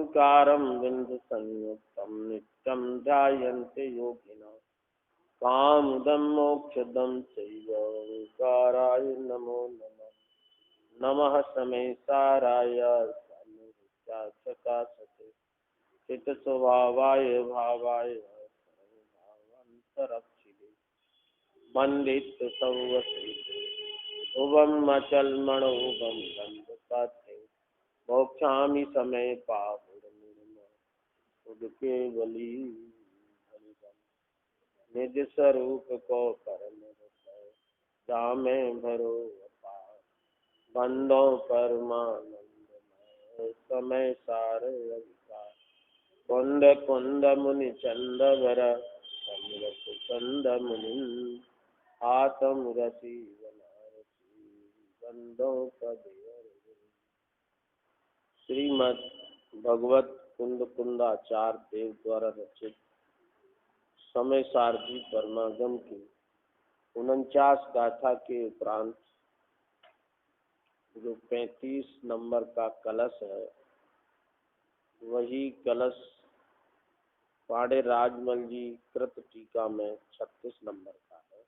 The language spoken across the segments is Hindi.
ओंकारं बिंदुसंयुक्तं नित्यं ध्यायन्ते योगिनः कामदं मोक्षदं चैव ओंकाराय नमो नमः। नमः समेसाराय सानुरूप्याचकासते चित्स्वभावाय भावाय सर्वभावान्तरक्षिणे वन्दित सर्वसेते उभम अचलमणोभम गंधकाते मोक्षामि समय पाहुर्निर्मल खुद केवली हरिदम निज स्वरूप को परम रसै जामे भरो अपार बंदो परमानंद समय सार अधिकार कुंद कुंद मुनि चंद वर समरस चंद मुनि आत्म रति बंदो पद। श्रीमद् भगवत कुंद कुंदाचार्य देव द्वारा रचित समय सारथी परमागम की 49 गाथा के उपरांत जो 35 नंबर का कलश है, वही कलश पाड़े राजमल जी कृत टीका में 36 नंबर का है।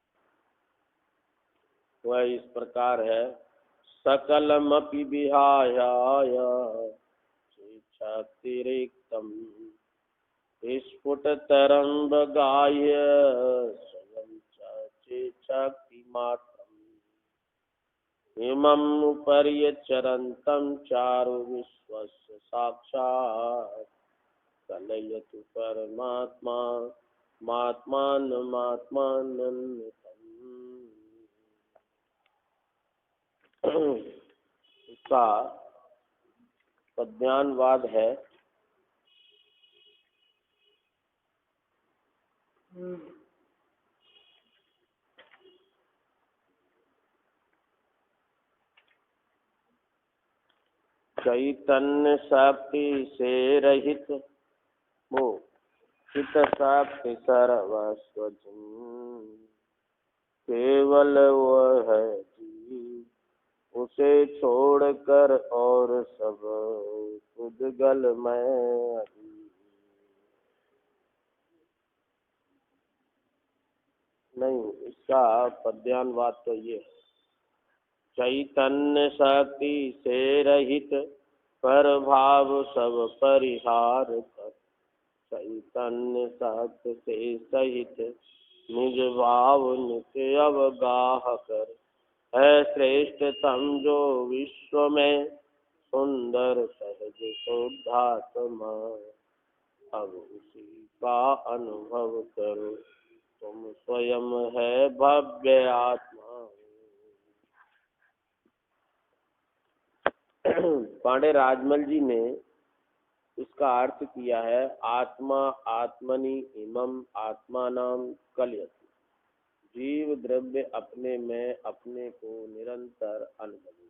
वह इस प्रकार है। सकलमपि विहाय चेच्छातिरिक्तं स्फुटतरङ्गाय स्वयं चेच्छक्तिमात्रम् इमम् उपर्यचरन्तं चारु विश्वस्य साक्षात् कलयतु परमात्मा मात्मानमात्मानन्वितम्। इसका पद्यानुवाद है। चैतन्य शक्ति से रहित वो चित शक्ति सर्वस्व केवल वह है जीव, उसे छोड़कर और सब उद्गल में नहीं। इसका पद्यानुवाद तो ये है। चैतन्य शक्ति से रहित पर भाव सब परिहार कर, चैतन्य शक्ति से सहित निज भाव नित्य अवगाह कर, है श्रेष्ठतम जो विश्व में सुंदर सहज शुद्धात्मा। अब उसी का अनुभव करो, तुम स्वयं है भव्य आत्मा। पांडे राजमल जी ने इसका अर्थ किया है, आत्मा आत्मनि इमम आत्मानाम कलयति। जीव द्रव्य अपने में अपने को निरंतर अनुभवी।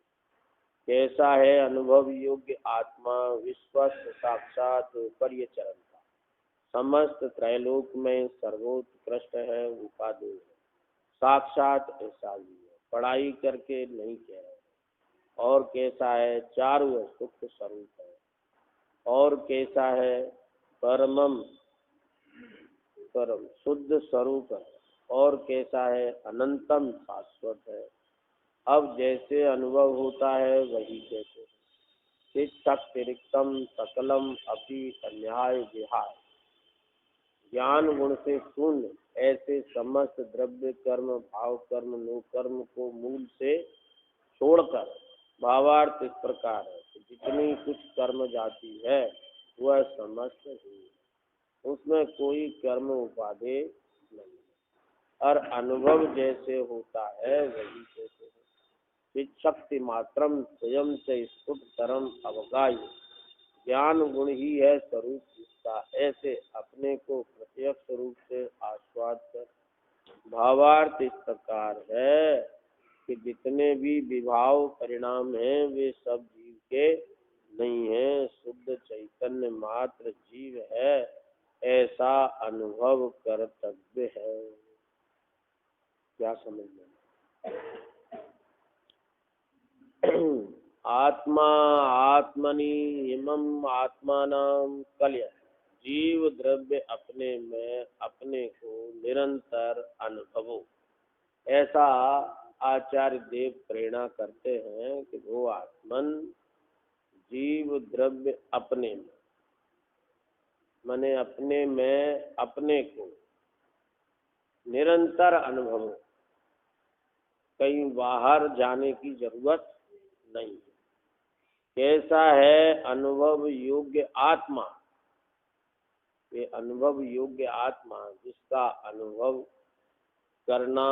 कैसा है अनुभव योग्य आत्मा? विश्वस्त साक्षात पर्यचरण का, समस्त त्रैलोक में सर्वोत्कृष्ट है, उपादेय है, साक्षात ऐसा ही है, पढ़ाई करके नहीं कह रहे। और कैसा है? चारु सुख स्वरूप है। और कैसा है? परमम परम शुद्ध स्वरूप है। और कैसा है? अनंतम शाश्वत है। अब जैसे अनुभव होता है वही कहते हैं। चित्तक्तिरिक्तम सकलम अपि अन्याय विहाय। ज्ञान गुण से शून्य ऐसे समस्त द्रव्य कर्म भाव कर्म नो कर्म को मूल से छोड़कर, भावार्थ इस प्रकार है कि जितनी कुछ कर्म जाति है वह समस्त ही, उसमें कोई कर्म उपादेय नहीं। और अनुभव जैसे होता है वही कहते हैं। शक्ति मात्रम स्वयं से स्फुट तरम अवगाह्य। ज्ञान गुण ही है स्वरूप जिसका, ऐसे अपने को प्रत्यक्ष रूप से आस्वाद कर। भावार्थ इस प्रकार है कि जितने भी विभाव परिणाम हैं वे सब जीव के नहीं है, शुद्ध चैतन्य मात्र जीव है, ऐसा अनुभव कर्तव्य है। क्या समझ में? आत्मा आत्मनि इमं आत्मानं कलयति। जीव द्रव्य अपने में अपने को निरंतर अनुभवो। ऐसा आचार्य देव प्रेरणा करते हैं कि वो आत्मन जीव द्रव्य अपने में, माने अपने में अपने को निरंतर अनुभव, कहीं बाहर जाने की जरूरत नहीं। कैसा है अनुभव योग्य आत्मा? ये अनुभव योग्य आत्मा जिसका अनुभव करना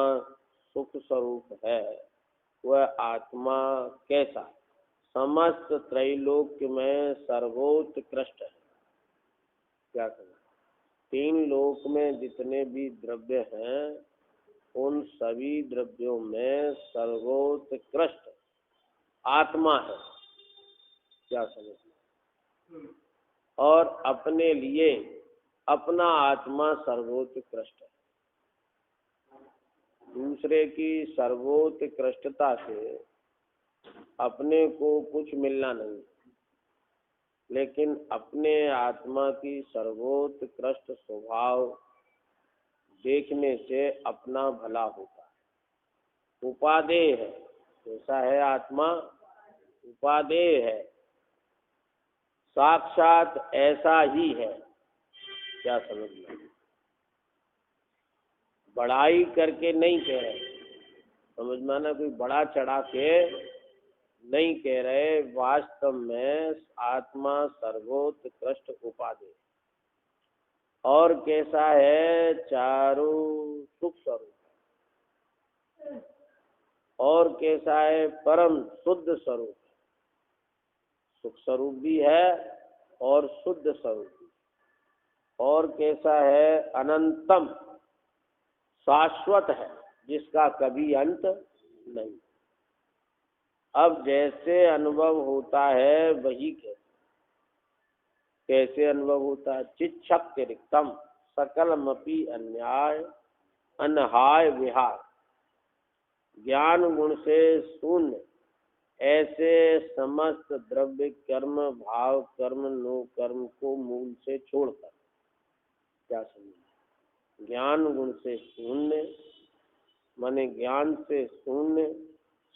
सुख स्वरूप है, वह आत्मा कैसा? समस्त त्रैलोक्य में सर्वोत्कृष्ट है। क्या कहना? तीन लोक में जितने भी द्रव्य हैं, उन सभी द्रव्यों में सर्वोत्कृष्ट आत्मा है। क्या समझना? और अपने लिए अपना आत्मा सर्वोत्कृष्ट है। दूसरे की सर्वोत्कृष्टता से अपने को कुछ मिलना नहीं, लेकिन अपने आत्मा की सर्वोत्कृष्ट स्वभाव देखने से अपना भला होता है। उपादेय है। कैसा है आत्मा? उपादेय है, साक्षात ऐसा ही है। क्या समझना? बड़ाई करके नहीं कह रहे, समझ में ना, कोई बड़ा चढ़ा के नहीं कह रहे। वास्तव में आत्मा सर्वोत्कृष्ट उपादेय। और कैसा है? चारों सुख स्वरूप। और कैसा है? परम शुद्ध स्वरूप। सुख स्वरूप भी है और शुद्ध स्वरूप भी। और कैसा है? अनंतम, शाश्वत है, जिसका कभी अंत नहीं। अब जैसे अनुभव होता है वही कैसे अनुभव होता है? चिच्छक्तिरिक्तम सकलमपि अन्याय अनहाय विहार। ज्ञान गुण से शून्य ऐसे समस्त द्रव्य कर्म भाव कर्म नो कर्म को मूल से छोड़कर। क्या समझे? ज्ञान गुण से शून्य माने ज्ञान से शून्य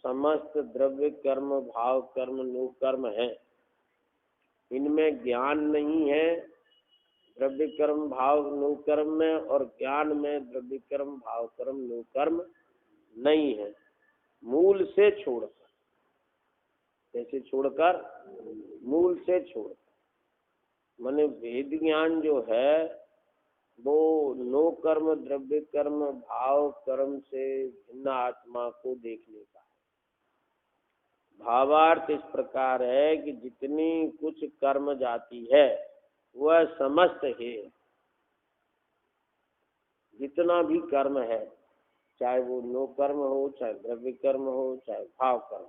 समस्त द्रव्य कर्म भाव कर्म नो कर्म है। इनमें ज्ञान नहीं है द्रव्य कर्म भाव नो कर्म में, और ज्ञान में द्रव्य कर्म भाव कर्म नो कर्म नहीं है। मूल से छोड़कर। कैसे छोड़कर? मूल से छोड़कर। माने वेद ज्ञान जो है वो नो कर्म द्रव्य कर्म भाव कर्म से भिन्न आत्मा को देखने का है। भावार्थ इस प्रकार है कि जितनी कुछ कर्म जाति है वह समस्त है। जितना भी कर्म है, चाहे वो नो कर्म हो, चाहे द्रव्य कर्म हो, चाहे भाव कर्म,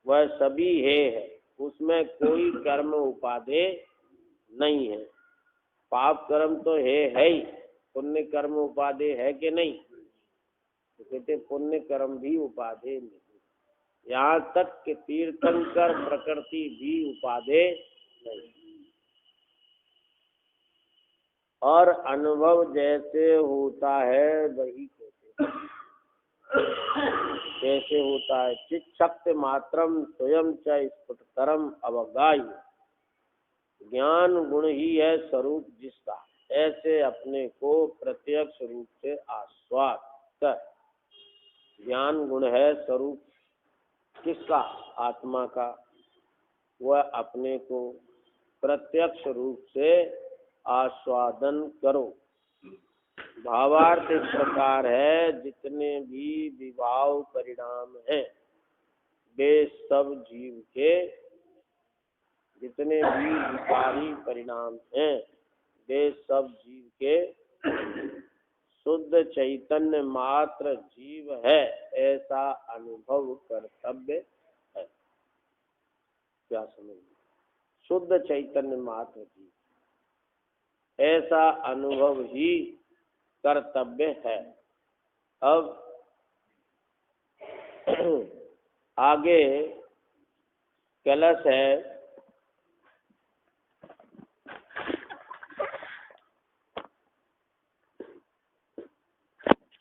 वह सभी है। उसमें कोई कर्म उपादेय नहीं है। पाप कर्म तो है ही, पुण्य कर्म उपादेय है कि नहीं? तो कहते पुण्य कर्म भी उपादेय नहीं। यहाँ तक कि तीर्थंकर प्रकृति भी उपादेय नहीं। और अनुभव जैसे होता है वही कहते हैं। कैसे होता है? चिच्छक्ति मात्रम स्वयं च स्फुटतरम अवगाह्य। ज्ञान गुण ही है स्वरूप जिसका, ऐसे अपने को प्रत्यक्ष रूप से आस्वाद कर। ज्ञान गुण है स्वरूप किसका? आत्मा का। वह अपने को प्रत्यक्ष रूप से आस्वादन करो। भावार्थ इस प्रकार है, जितने भी विभाव परिणाम हैं वे सब जीव के, जितने भी विकारी परिणाम हैं वे सब जीव के शुद्ध चैतन्य मात्र जीव है, ऐसा अनुभव कर्तव्य है। क्या समझ? शुद्ध चैतन्य मात्र जीव, ऐसा अनुभव ही कर्तव्य है। अब आगे कलश है,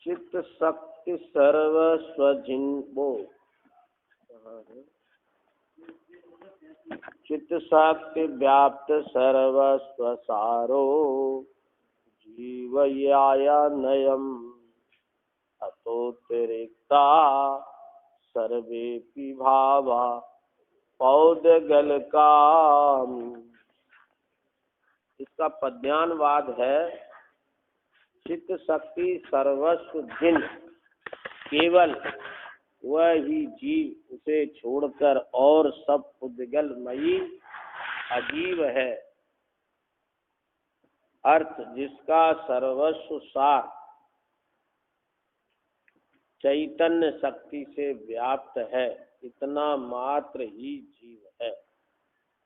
चित्त शक्ति सर्वस्वजिन वो चित्त शक्ति व्याप्त सर्वस्वसारो जीवयाया नयम अतोतिरिक्ता सर्वेपि भावा पौद्गल काम। इसका पद्यानुवाद है, चित्त शक्ति सर्वस्व जिन, केवल वह ही जीव, उसे छोड़कर और सब उद्गलमयी अजीव है। अर्थ, जिसका सर्वस्व सार चैतन्य शक्ति से व्याप्त है, इतना मात्र ही जीव है।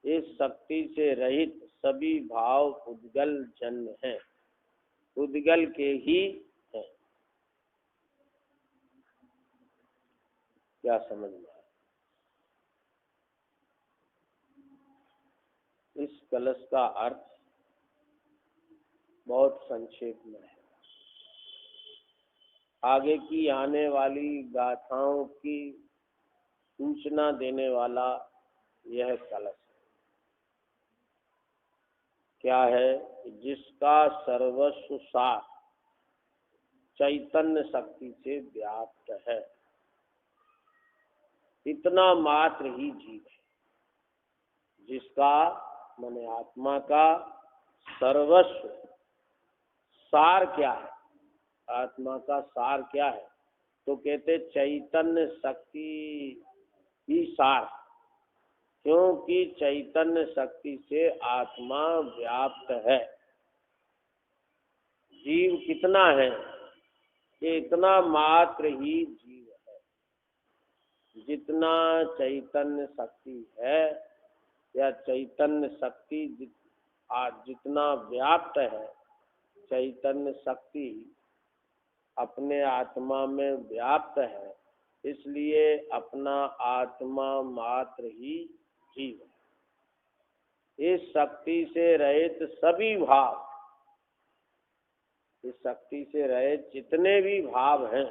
इस शक्ति से रहित सभी भाव उद्गल जन्म हैं, उद्गल के ही हैं। क्या समझ में आया? इस कलश का अर्थ बहुत संक्षेप में है। आगे की आने वाली गाथाओं की सूचना देने वाला यह कलश है। क्या है? जिसका सर्वस्व सार चैतन्य शक्ति से व्याप्त है, इतना मात्र ही जीव है। जिसका माने आत्मा का सर्वस्व सार क्या है? आत्मा का सार क्या है? तो कहते चैतन्य शक्ति ही सार, क्योंकि चैतन्य शक्ति से आत्मा व्याप्त है। जीव कितना है? ये इतना मात्र ही जीव है। जितना चैतन्य शक्ति है या चैतन्य शक्ति जितना व्याप्त है, चैतन्य शक्ति अपने आत्मा में व्याप्त है, इसलिए अपना आत्मा मात्र ही जीव है। इस शक्ति से रहित सभी भाव, इस शक्ति से रहित जितने भी भाव हैं,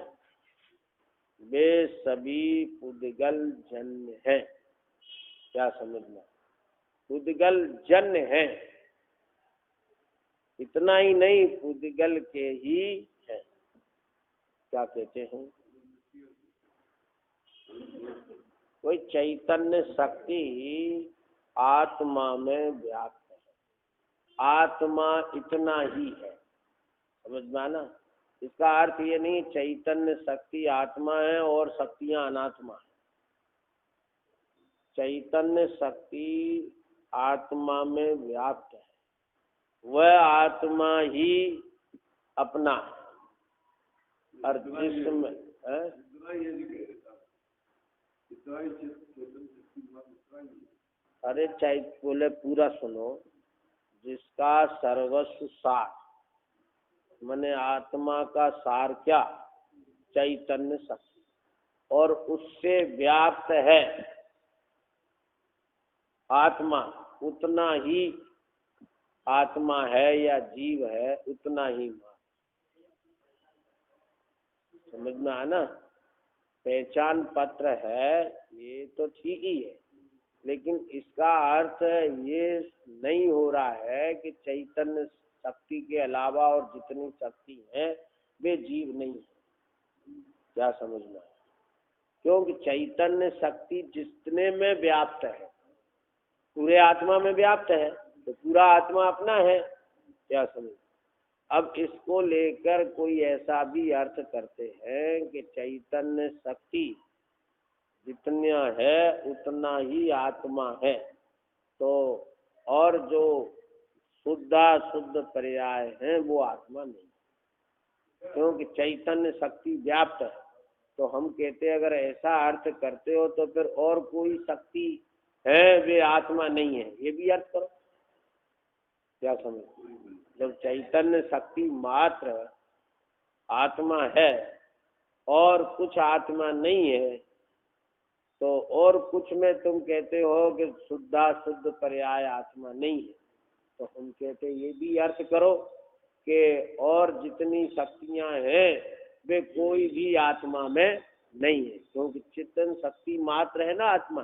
वे सभी उद्गल जन्य हैं। क्या समझना? उद्गल जन्य है। इतना ही नहीं, उद्गल के ही है। क्या कहते हैं? कोई चैतन्य शक्ति आत्मा में व्याप्त है, आत्मा इतना ही है। समझ में आना? इसका अर्थ ये नहीं चैतन्य शक्ति आत्मा है और शक्तियां अनात्मा है। चैतन्य शक्ति आत्मा में व्याप्त है, वह आत्मा ही अपना है। और जिसमें अरे चाहे बोले पूरा सुनो, जिसका सर्वस्व सार माने आत्मा का सार क्या? चैतन्य शक्ति, और उससे व्याप्त है आत्मा, उतना ही आत्मा है या जीव है, उतना ही मात्र। समझ में आना? पहचान पत्र है ये तो ठीक ही है, लेकिन इसका अर्थ ये नहीं हो रहा है कि चैतन्य शक्ति के अलावा और जितनी शक्ति है वे जीव नहीं है। क्या समझना है? क्योंकि चैतन्य शक्ति जितने में व्याप्त है, पूरे आत्मा में व्याप्त है, तो पूरा आत्मा अपना है। क्या समझ? अब इसको लेकर कोई ऐसा भी अर्थ करते हैं कि चैतन्य शक्ति जितना है उतना ही आत्मा है, तो और जो शुद्ध पर्याय हैं वो आत्मा नहीं, क्योंकि चैतन्य शक्ति व्याप्त है। तो हम कहते हैं अगर ऐसा अर्थ करते हो तो फिर और कोई शक्ति है वे आत्मा नहीं है, ये भी अर्थ करो। क्या समझ? जब चैतन्य शक्ति मात्र आत्मा है और कुछ आत्मा नहीं है, तो और कुछ में तुम कहते हो कि शुद्धा शुद्ध पर्याय आत्मा नहीं है, तो हम कहते ये भी अर्थ करो कि और जितनी शक्तियां हैं वे कोई भी आत्मा में नहीं है, क्योंकि चेतन शक्ति मात्र है ना आत्मा।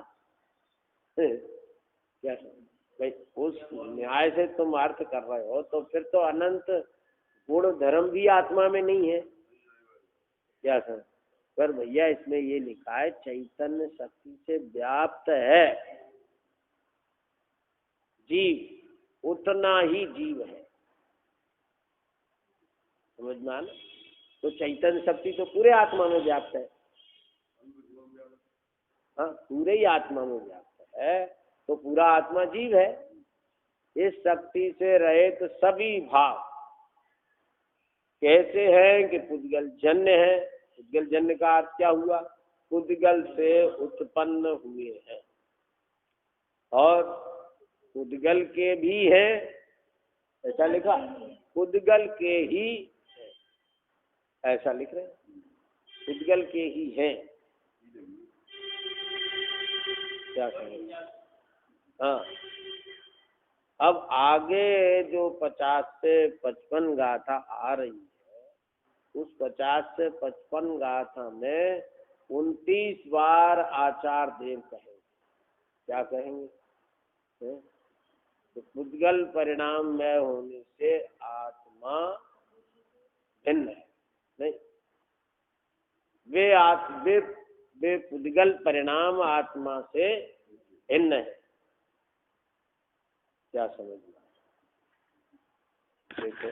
क्या भाई, उस न्याय से तुम अर्थ कर रहे हो तो फिर तो अनंत गुण धर्म भी आत्मा में नहीं है क्या सर? पर भैया इसमें ये लिखा है चैतन्य शक्ति से व्याप्त है जीव, उतना ही जीव है। समझ में आना? तो चैतन्य शक्ति तो पूरे आत्मा में व्याप्त है। हाँ, पूरे ही आत्मा में व्याप्त है, तो पूरा आत्मा जीव है। इस शक्ति से रहित तो सभी भाव कहते हैं कि पुद्गल जन्य है। पुद्गल जन्य का अर्थ क्या हुआ? पुद्गल से उत्पन्न हुए हैं, और पुद्गल के भी है, ऐसा लिखा, पुद्गल के ही है, ऐसा लिख रहे हैं, पुद्गल के ही है। क्या कहें? हाँ, अब आगे जो 50 से 55 गाथा आ रही है, उस 50 से 55 गाथा में 29 बार आचार देव कहेंगे। क्या कहेंगे? तो पुद्गल परिणाम में होने से आत्मा भिन्न है, नहीं, वे पुद्गल परिणाम आत्मा से भिन्न है। क्या समझ में? देखो,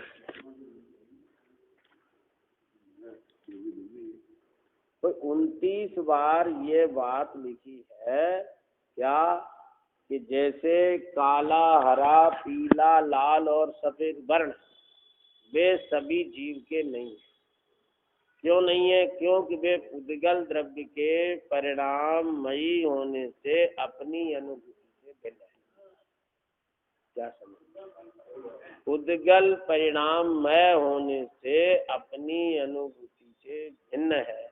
तो 29 बार ये बात लिखी है क्या कि जैसे काला, हरा, पीला, लाल और सफेद वर्ण वे सभी जीव के नहीं है। क्यों नहीं है? क्योंकि वे पुद्गल द्रव्य के परिणाममयी होने से अपनी अनुभूति से भिन्न है। क्या समझ? पुद्गल परिणाममय होने से अपनी अनुभूति से भिन्न है।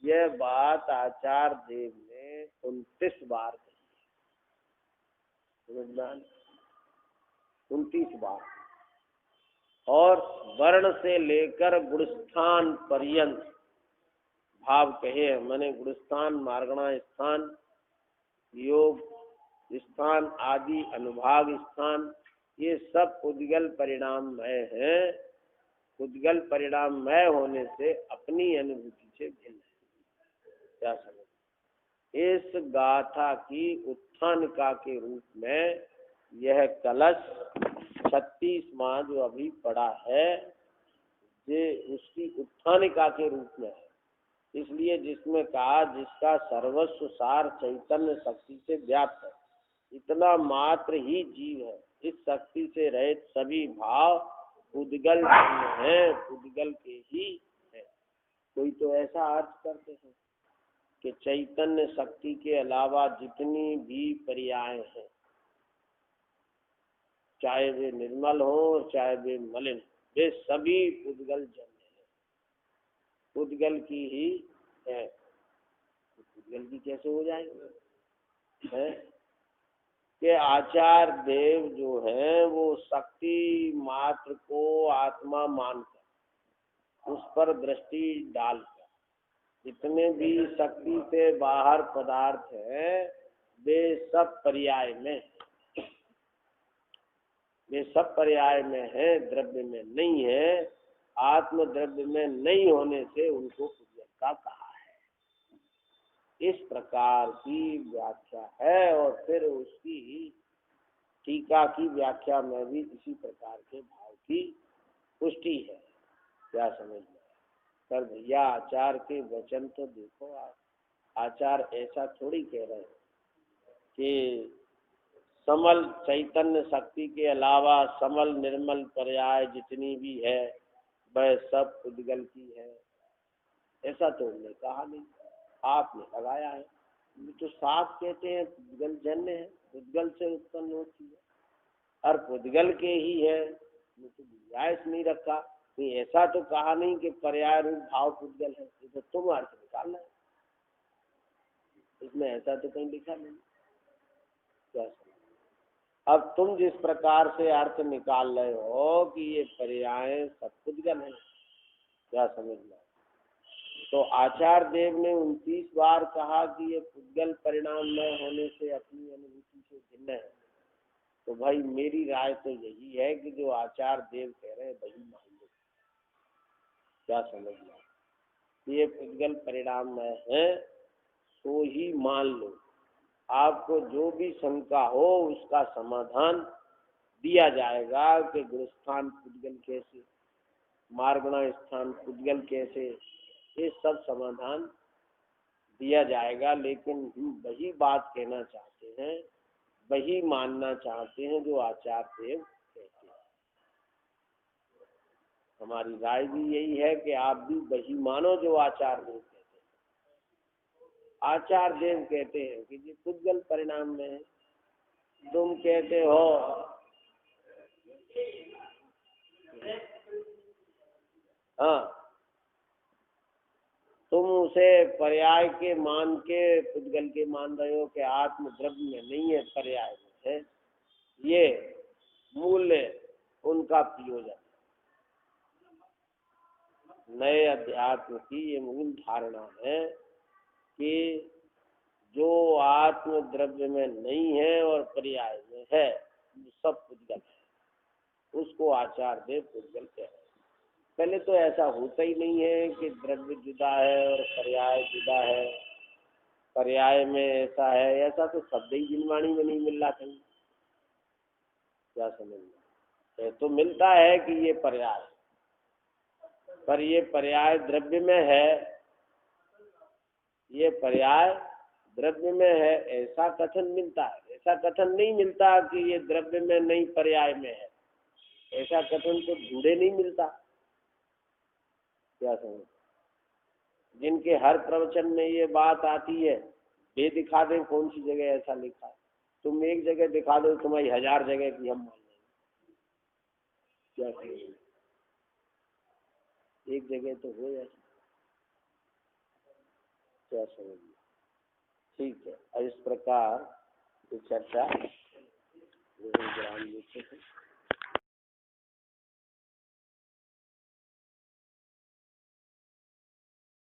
यह बात आचार्य देव ने 29 बार कही है। समझ? 29 बार। और वर्ण से लेकर गुणस्थान पर्यंत भाव कहे हैं। मैंने गुणस्थान, मार्गणा स्थान, योग स्थान आदि अनुभाग स्थान, ये सब पुद्गल परिणाममय है। पुद्गल परिणाममय होने से अपनी अनुभूति से भिन्न है। क्या समझ? इस गाथा की उत्थानिका के रूप में यह कलश 36वां जो अभी पड़ा है, ये उसकी उत्थानिका के रूप में है। इसलिए जिसमें कहा जिसका सर्वस्व सार चैतन्य शक्ति से व्याप्त है, इतना मात्र ही जीव है। इस शक्ति से रहित सभी भाव पुद्गल है, पुद्गल के ही है। कोई तो ऐसा अर्थ करते हैं कि चैतन्य शक्ति के अलावा जितनी भी पर्याय हैं, चाहे वे निर्मल हो चाहे वे मलिन, वे सभी पुद्गल जन्य है, पुद्गल की ही है। पुद्गल की कैसे हो जाएंगे? है कि आचार्य देव जो है वो शक्ति मात्र को आत्मा मानकर उस पर दृष्टि डालकर जितने भी शक्ति से बाहर पदार्थ है वे सब पर्याय में, वे सब पर्याय में है, द्रव्य में नहीं है। आत्म द्रव्य में नहीं होने से उनको पुद्गल का कहा है। इस प्रकार की व्याख्या है, और फिर उसकी टीका की व्याख्या में भी इसी प्रकार के भाव की पुष्टि है। क्या समझ में? पर भैया आचार्य के वचन तो देखो आप, आचार्य ऐसा थोड़ी कह रहे हैं कि समल चैतन्य शक्ति के अलावा समल निर्मल पर्याय जितनी भी है वह सब पुद्गल की है, ऐसा तो उन्होंने कहा नहीं, आपने लगाया है। तो साफ कहते हैं पुद्गल जन्य है, पुद्गल से उत्पन्न होती है और पुद्गल के ही है। तो गुंजाइश नहीं रखा कि ऐसा तो कहा नहीं कि पर्याय रूप भाव पुद्गल है, ये तो तुम अर्थ निकालना है। इसमें ऐसा तो कहीं लिखा नहीं। क्या समझ? अब तुम जिस प्रकार से अर्थ निकाल रहे हो कि ये पर्याय सब पुद्गल है, क्या समझना? तो आचार्य देव ने 29 बार कहा कि ये पुद्गल परिणाम न होने से अपनी अनुभूति से भिन्न है। तो भाई मेरी राय तो यही है कि जो आचार्य देव कह रहे हैं वही मान लो। क्या समझना? ये पुद्गल परिणाम में है तो ही मान लो। आपको जो भी शंका हो उसका समाधान दिया जाएगा कि गुणस्थान पुद्गल कैसे, मार्गणा स्थान पुद्गल कैसे, ये सब समाधान दिया जाएगा। लेकिन हम वही बात कहना चाहते हैं, वही मानना चाहते हैं जो आचार्य देव कहते हैं। हमारी राय भी यही है कि आप भी वही मानो जो आचार्य देव कहते हैं। आचार्य देव कहते हैं कि ये पुद्गल परिणाम में है, तुम कहते हो हाँ, तुम उसे पर्याय के मान के पुद्गल के मान रहे हो कि आत्म द्रव्य में नहीं है, पर्याय में है। ये मूल्य उनका प्रयोजन, नए अध्यात्म की ये मूल धारणा है कि जो आत्म द्रव्य में नहीं है और पर्याय में है वो सब पुद्गल है। उसको आचार्य देव पुद्गल कह रहे हैं। पहले तो ऐसा होता ही नहीं है कि द्रव्य जुदा है और पर्याय जुदा है, पर्याय में ऐसा है, ऐसा तो शब्द ही जिनवाणी में नहीं मिल रहा कहीं। क्या समझना? तो मिलता है कि ये पर्याय, पर ये पर्याय द्रव्य में है, ये पर्याय द्रव्य में है, ऐसा कथन मिलता है। ऐसा कथन नहीं मिलता कि ये द्रव्य में नहीं पर्याय में है, ऐसा कथन तो ढूंढे नहीं मिलता। क्या समझ? जिनके हर प्रवचन में ये बात आती है वे दिखा दें कौन सी जगह ऐसा लिखा है। तुम एक जगह दिखा दो, तुम्हारी 1000 जगह की हम मान लेंगे। क्या समझ? एक जगह तो हो ऐसा। क्या समझ? ठीक है। इस प्रकार की चर्चा ग्राम लिखते थे।